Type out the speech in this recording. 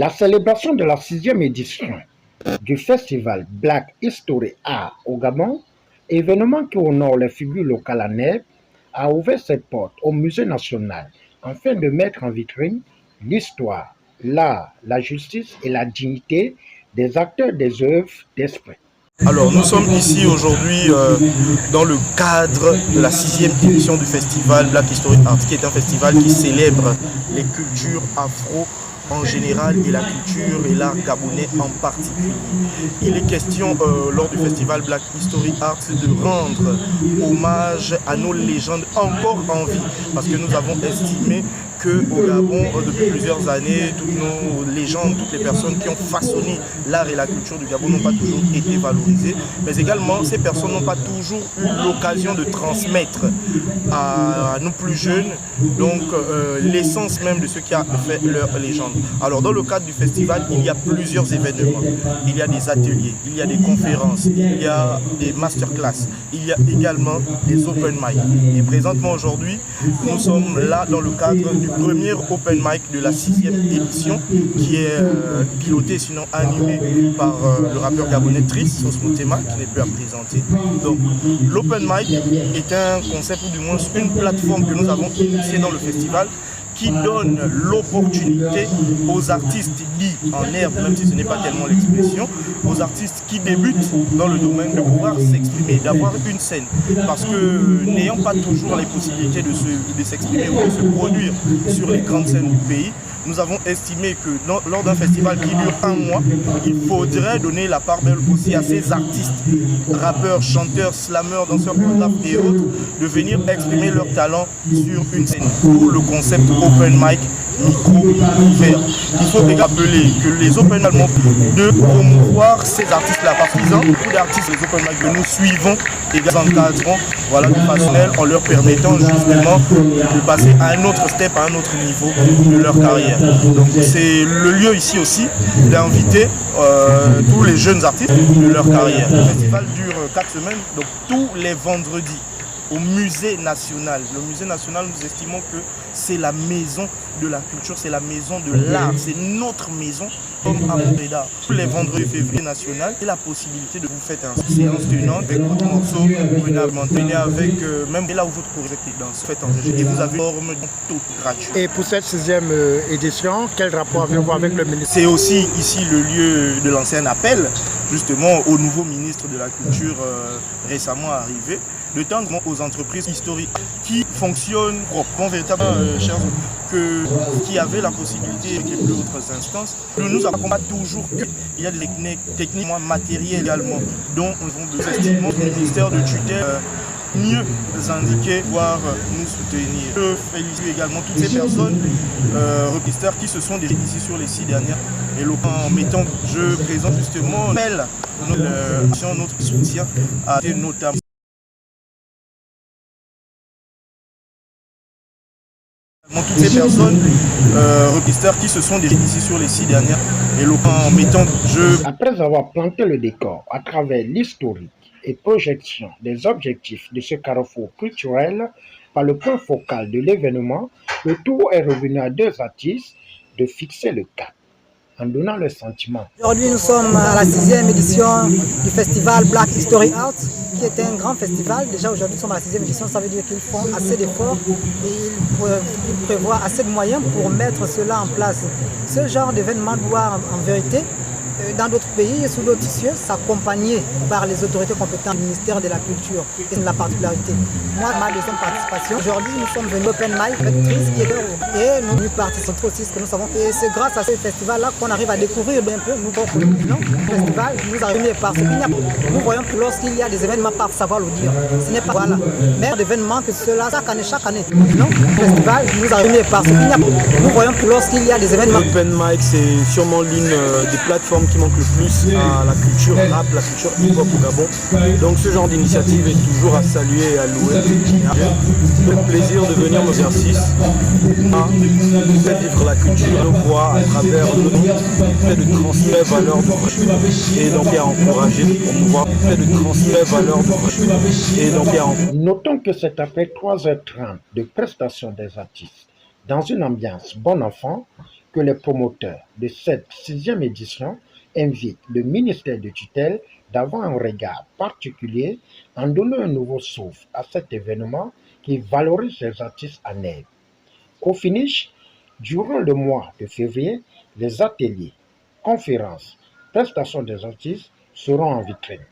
La célébration de la 6e édition du festival Black History Art au Gabon, événement qui honore les figures locales à Nègre, a ouvert ses portes au Musée national afin de mettre en vitrine l'histoire, l'art, la justice et la dignité des acteurs des œuvres d'esprit. Alors nous sommes ici aujourd'hui dans le cadre de la 6e édition du festival Black History Art, qui est un festival qui célèbre les cultures afro en général et la culture et l'art gabonais en particulier. Il est question lors du festival Black History Art de rendre hommage à nos légendes encore en vie, parce que nous avons estimé qu'au Gabon, depuis plusieurs années, toutes nos légendes, toutes les personnes qui ont façonné l'art et la culture du Gabon n'ont pas toujours été valorisées, mais également ces personnes n'ont pas toujours eu l'occasion de transmettre à nos plus jeunes donc l'essence même de ce qui a fait leur légende. Alors dans le cadre du festival, il y a plusieurs événements. Il y a des ateliers, il y a des conférences, il y a des masterclass, il y a également des open mic. Et présentement aujourd'hui, nous sommes là dans le cadre du premier open mic de la 6e édition qui est piloté, sinon animé par le rappeur gabonais Triss, Sos Motema, qui n'est plus à présenter. Donc l'open mic est un concept, ou du moins une plateforme que nous avons initiée dans le festival, qui donne l'opportunité aux artistes dits en herbe, même si ce n'est pas tellement l'expression, aux artistes qui débutent dans le domaine de pouvoir s'exprimer, d'avoir une scène. Parce que n'ayant pas toujours les possibilités de s'exprimer ou de se produire sur les grandes scènes du pays, nous avons estimé que lors d'un festival qui dure un mois, il faudrait donner la part belle aussi à ces artistes, rappeurs, chanteurs, slammeurs, danseurs, chorégraphes et autres, de venir exprimer leur talent sur une scène. Pour le concept open mic, micro ouvert. Il faut rappeler que les open mic de promouvoir ces artistes-là, parce qu'ils ont beaucoup d'artistes, les open mic que nous suivons et les encadrons de façon en leur permettant justement de passer à un autre step, à un autre niveau de leur carrière. Donc c'est le lieu ici aussi d'inviter tous les jeunes artistes de leur carrière. Le festival dure 4 semaines, donc tous les vendredis au musée national. Le musée national, nous estimons que c'est la maison de la culture, c'est la maison de l'art, c'est notre maison comme à Montréal. Tous les vendredis février national, et la possibilité de vous faire une séance tenante avec votre morceau, vous venez avec même là où votre projet est dans faites enregistrer. Et vous avez une forme toute gratuite. Et pour cette 6e édition, quel rapport avez-vous avec le ministre? C'est aussi ici le lieu de lancer un appel justement au nouveau ministre de la Culture récemment arrivé, de tendre aux entreprises historiques qui fonctionnent proprement, véritablement, chers qui avaient la possibilité avec les plus hautes instances. Nous n'avons pas toujours eu. Il y a des techniques matérielles également, dont nous estimons le ministère de tutelle mieux indiquer, voire nous soutenir. Je félicite également toutes ces personnes repisteurs qui se sont déjà ici sur les 6 dernières. Et en mettant, je présente justement notre soutien à notamment toutes ces personnes repisteurs qui se sont déjà ici sur les 6 dernières. Et en mettant, Après avoir planté le décor à travers l'historique et projection des objectifs de ce carrefour culturel par le point focal de l'événement, le tour est revenu à 2 artistes de fixer le cap en donnant le sentiment. Aujourd'hui, nous sommes à la 6e édition du festival Black History Art, qui est un grand festival. Déjà aujourd'hui, nous sommes à la 6e édition, ça veut dire qu'ils font assez d'efforts et ils prévoient assez de moyens pour mettre cela en place. Ce genre d'événement doit en vérité, dans d'autres pays et sous d'autres cieux, s'accompagner par les autorités compétentes du ministère de la Culture. C'est la particularité. Moi, ma deuxième participation, aujourd'hui, nous sommes venus open mic avec Triss qui est et nous participons aussi ce que nous savons. Et c'est grâce à ce festival-là qu'on arrive à découvrir un peu nous le festival. Nous arrivons par ce qu'il y a. Nous voyons que lorsqu'il y a des événements, pas savoir le dire. Ce n'est pas voilà. Mais d'événements que cela chaque année. Non, le festival, nous arrivons par ce qu'il y a. Nous voyons que lorsqu'il y a des événements. Open mic, c'est sûrement l'une des plateformes qui manque le plus à la culture rap, la culture hip-hop au Gabon. Donc ce genre d'initiative est toujours à saluer et à louer. Le plaisir de venir aux exercices, à faire vivre la culture, le voix à travers le fait de transmettre valeur de proche et donc à encourager, promouvoir, fait de transmettre valeur de proche et donc à encourager. Notons que c'est après 3h30 de prestation des artistes dans une ambiance bon enfant que les promoteurs de cette 6e édition invitent le ministère de tutelle d'avoir un regard particulier en donnant un nouveau souffle à cet événement qui valorise les artistes en herbe. Au finish, durant le mois de février, les ateliers, conférences, prestations des artistes seront en vitrine.